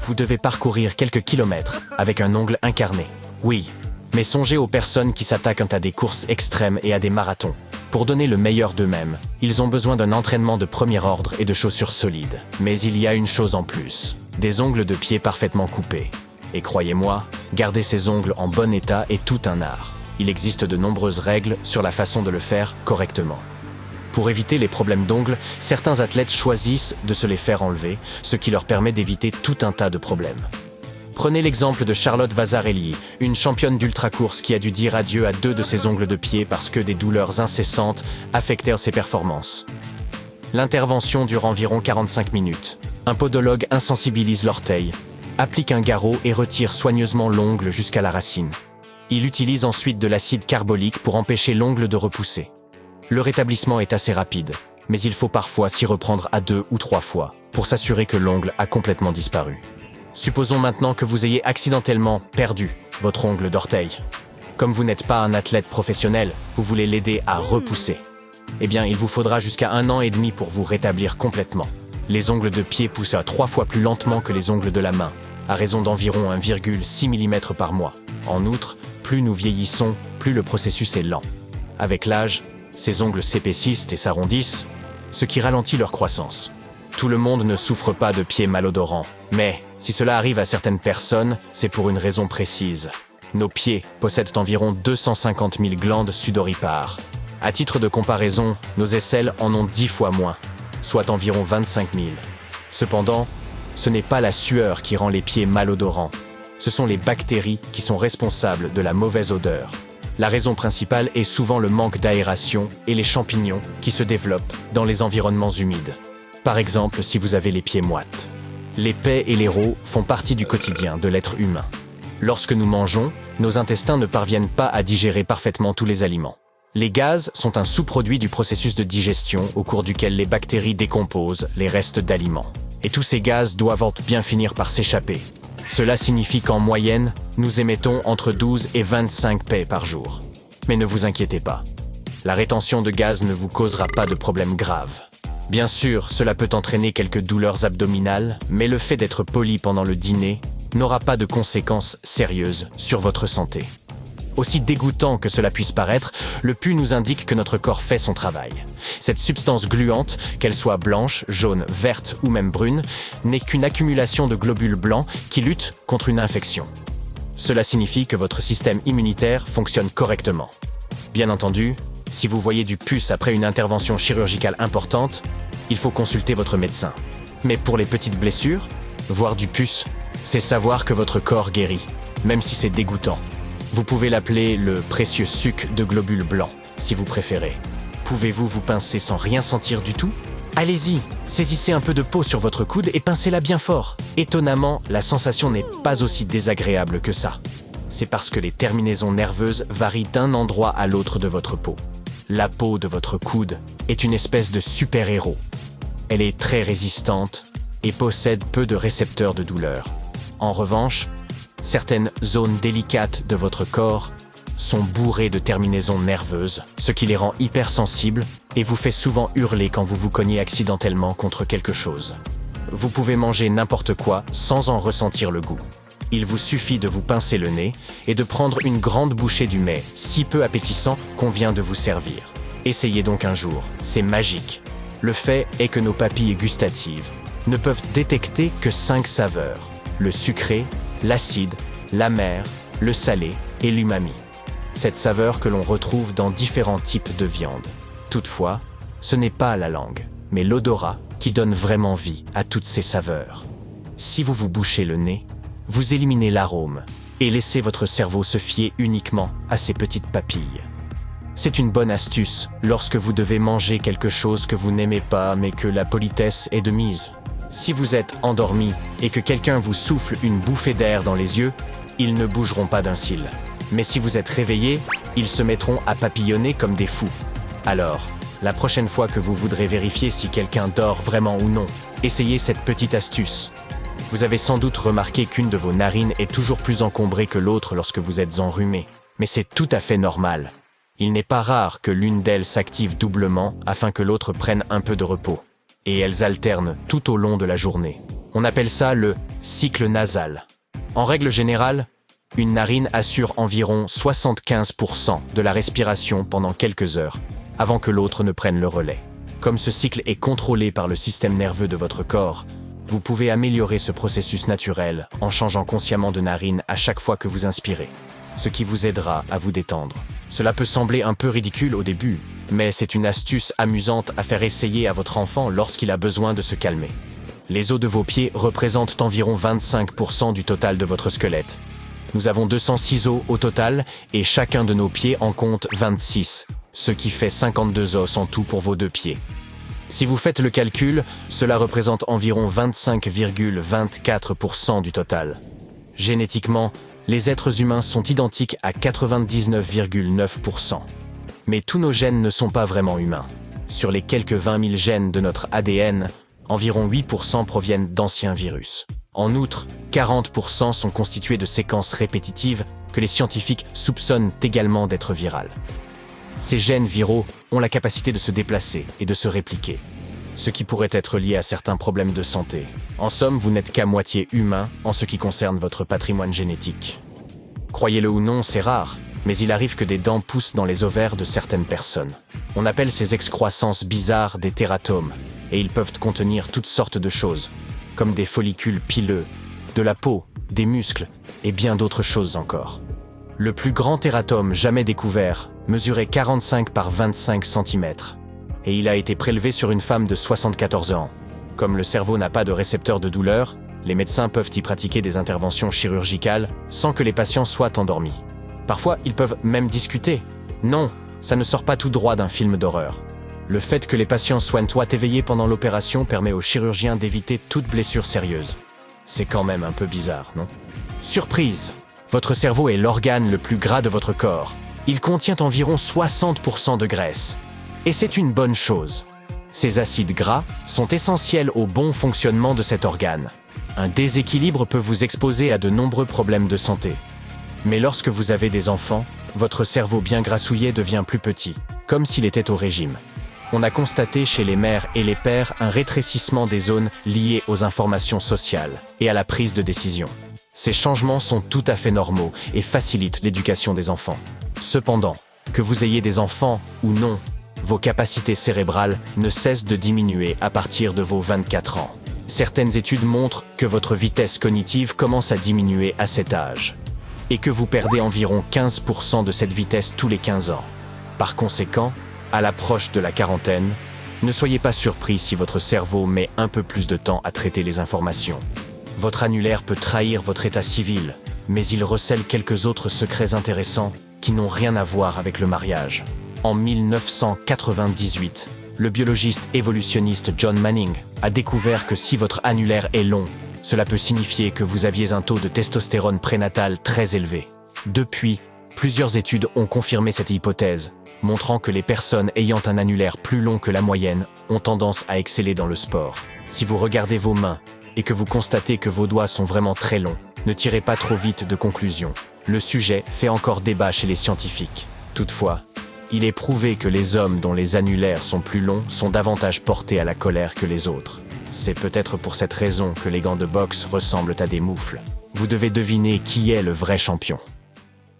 vous devez parcourir quelques kilomètres avec un ongle incarné. Oui, mais songez aux personnes qui s'attaquent à des courses extrêmes et à des marathons. Pour donner le meilleur d'eux-mêmes, ils ont besoin d'un entraînement de premier ordre et de chaussures solides. Mais il y a une chose en plus, des ongles de pied parfaitement coupés. Et croyez-moi, garder ces ongles en bon état est tout un art. Il existe de nombreuses règles sur la façon de le faire correctement. Pour éviter les problèmes d'ongles, certains athlètes choisissent de se les faire enlever, ce qui leur permet d'éviter tout un tas de problèmes. Prenez l'exemple de Charlotte Vasarely, une championne d'ultracourse qui a dû dire adieu à 2 de ses ongles de pied parce que des douleurs incessantes affectèrent ses performances. L'intervention dure environ 45 minutes. Un podologue insensibilise l'orteil, applique un garrot et retire soigneusement l'ongle jusqu'à la racine. Il utilise ensuite de l'acide carbolique pour empêcher l'ongle de repousser. Le rétablissement est assez rapide, mais il faut parfois s'y reprendre à 2 ou 3 fois pour s'assurer que l'ongle a complètement disparu. Supposons maintenant que vous ayez accidentellement perdu votre ongle d'orteil. Comme vous n'êtes pas un athlète professionnel, vous voulez l'aider à repousser. Eh bien, il vous faudra jusqu'à 1 an et demi pour vous rétablir complètement. Les ongles de pied poussent à 3 fois plus lentement que les ongles de la main, à raison d'environ 1,6 mm par mois. En outre, plus nous vieillissons, plus le processus est lent. Avec l'âge, ces ongles s'épaississent et s'arrondissent, ce qui ralentit leur croissance. Tout le monde ne souffre pas de pieds malodorants, mais si cela arrive à certaines personnes, c'est pour une raison précise. Nos pieds possèdent environ 250 000 glandes sudoripares. À titre de comparaison, nos aisselles en ont 10 fois moins, soit environ 25 000. Cependant, ce n'est pas la sueur qui rend les pieds malodorants. Ce sont les bactéries qui sont responsables de la mauvaise odeur. La raison principale est souvent le manque d'aération et les champignons qui se développent dans les environnements humides. Par exemple, si vous avez les pieds moites. Les paies et les rots font partie du quotidien de l'être humain. Lorsque nous mangeons, nos intestins ne parviennent pas à digérer parfaitement tous les aliments. Les gaz sont un sous-produit du processus de digestion au cours duquel les bactéries décomposent les restes d'aliments. Et tous ces gaz doivent bien finir par s'échapper. Cela signifie qu'en moyenne, nous émettons entre 12 et 25 paies par jour. Mais ne vous inquiétez pas. La rétention de gaz ne vous causera pas de problème grave. Bien sûr, cela peut entraîner quelques douleurs abdominales, mais le fait d'être poli pendant le dîner n'aura pas de conséquences sérieuses sur votre santé. Aussi dégoûtant que cela puisse paraître, le pus nous indique que notre corps fait son travail. Cette substance gluante, qu'elle soit blanche, jaune, verte ou même brune, n'est qu'une accumulation de globules blancs qui luttent contre une infection. Cela signifie que votre système immunitaire fonctionne correctement. Bien entendu, si vous voyez du pus après une intervention chirurgicale importante, il faut consulter votre médecin. Mais pour les petites blessures, voir du pus, c'est savoir que votre corps guérit, même si c'est dégoûtant. Vous pouvez l'appeler le précieux suc de globules blancs, si vous préférez. Pouvez-vous vous pincer sans rien sentir du tout? Allez-y, saisissez un peu de peau sur votre coude et pincez-la bien fort. Étonnamment, la sensation n'est pas aussi désagréable que ça. C'est parce que les terminaisons nerveuses varient d'un endroit à l'autre de votre peau. La peau de votre coude est une espèce de super-héros. Elle est très résistante et possède peu de récepteurs de douleur. En revanche, certaines zones délicates de votre corps sont bourrées de terminaisons nerveuses, ce qui les rend hypersensibles et vous fait souvent hurler quand vous vous cognez accidentellement contre quelque chose. Vous pouvez manger n'importe quoi sans en ressentir le goût. Il vous suffit de vous pincer le nez et de prendre une grande bouchée du mets si peu appétissant qu'on vient de vous servir. Essayez donc un jour, c'est magique. Le fait est que nos papilles gustatives ne peuvent détecter que 5 saveurs: le sucré, l'acide, l'amer, le salé et l'umami. Cette saveur que l'on retrouve dans différents types de viande. Toutefois, ce n'est pas la langue, mais l'odorat qui donne vraiment vie à toutes ces saveurs. Si vous vous bouchez le nez, vous éliminez l'arôme et laissez votre cerveau se fier uniquement à ces petites papilles. C'est une bonne astuce lorsque vous devez manger quelque chose que vous n'aimez pas mais que la politesse est de mise. Si vous êtes endormi et que quelqu'un vous souffle une bouffée d'air dans les yeux, ils ne bougeront pas d'un cil. Mais si vous êtes réveillé, ils se mettront à papillonner comme des fous. Alors, la prochaine fois que vous voudrez vérifier si quelqu'un dort vraiment ou non, essayez cette petite astuce. Vous avez sans doute remarqué qu'une de vos narines est toujours plus encombrée que l'autre lorsque vous êtes enrhumé. Mais c'est tout à fait normal. Il n'est pas rare que l'une d'elles s'active doublement afin que l'autre prenne un peu de repos. Et elles alternent tout au long de la journée. On appelle ça le cycle nasal. En règle générale, une narine assure environ 75% de la respiration pendant quelques heures, avant que l'autre ne prenne le relais. Comme ce cycle est contrôlé par le système nerveux de votre corps, vous pouvez améliorer ce processus naturel en changeant consciemment de narine à chaque fois que vous inspirez, ce qui vous aidera à vous détendre. Cela peut sembler un peu ridicule au début, mais c'est une astuce amusante à faire essayer à votre enfant lorsqu'il a besoin de se calmer. Les os de vos pieds représentent environ 25% du total de votre squelette. Nous avons 206 os au total et chacun de nos pieds en compte 26, ce qui fait 52 os en tout pour vos 2 pieds. Si vous faites le calcul, cela représente environ 25,24% du total. Génétiquement, les êtres humains sont identiques à 99,9%. Mais tous nos gènes ne sont pas vraiment humains. Sur les quelques 20 000 gènes de notre ADN, environ 8% proviennent d'anciens virus. En outre, 40% sont constitués de séquences répétitives que les scientifiques soupçonnent également d'être virales. Ces gènes viraux ont la capacité de se déplacer et de se répliquer, ce qui pourrait être lié à certains problèmes de santé. En somme, vous n'êtes qu'à moitié humain en ce qui concerne votre patrimoine génétique. Croyez-le ou non, c'est rare, mais il arrive que des dents poussent dans les ovaires de certaines personnes. On appelle ces excroissances bizarres des tératomes, et ils peuvent contenir toutes sortes de choses, comme des follicules pileux, de la peau, des muscles, et bien d'autres choses encore. Le plus grand tératome jamais découvert mesurait 45 par 25 cm, et il a été prélevé sur une femme de 74 ans. Comme le cerveau n'a pas de récepteur de douleur, les médecins peuvent y pratiquer des interventions chirurgicales sans que les patients soient endormis. Parfois, ils peuvent même discuter. Non, ça ne sort pas tout droit d'un film d'horreur. Le fait que les patients soient éveillés pendant l'opération permet aux chirurgiens d'éviter toute blessure sérieuse. C'est quand même un peu bizarre, non? Surprise! Votre cerveau est l'organe le plus gras de votre corps. Il contient environ 60% de graisse. Et c'est une bonne chose. Ces acides gras sont essentiels au bon fonctionnement de cet organe. Un déséquilibre peut vous exposer à de nombreux problèmes de santé. Mais lorsque vous avez des enfants, votre cerveau bien grassouillet devient plus petit, comme s'il était au régime. On a constaté chez les mères et les pères un rétrécissement des zones liées aux informations sociales et à la prise de décision. Ces changements sont tout à fait normaux et facilitent l'éducation des enfants. Cependant, que vous ayez des enfants ou non, vos capacités cérébrales ne cessent de diminuer à partir de vos 24 ans. Certaines études montrent que votre vitesse cognitive commence à diminuer à cet âge, et que vous perdez environ 15% de cette vitesse tous les 15 ans. Par conséquent, à l'approche de la quarantaine, ne soyez pas surpris si votre cerveau met un peu plus de temps à traiter les informations. Votre annulaire peut trahir votre état civil, mais il recèle quelques autres secrets intéressants qui n'ont rien à voir avec le mariage. En 1998, le biologiste évolutionniste John Manning a découvert que si votre annulaire est long, cela peut signifier que vous aviez un taux de testostérone prénatal très élevé. Depuis, plusieurs études ont confirmé cette hypothèse, montrant que les personnes ayant un annulaire plus long que la moyenne ont tendance à exceller dans le sport. Si vous regardez vos mains et que vous constatez que vos doigts sont vraiment très longs, ne tirez pas trop vite de conclusions. Le sujet fait encore débat chez les scientifiques. Toutefois, il est prouvé que les hommes dont les annulaires sont plus longs sont davantage portés à la colère que les autres. C'est peut-être pour cette raison que les gants de boxe ressemblent à des moufles. Vous devez deviner qui est le vrai champion.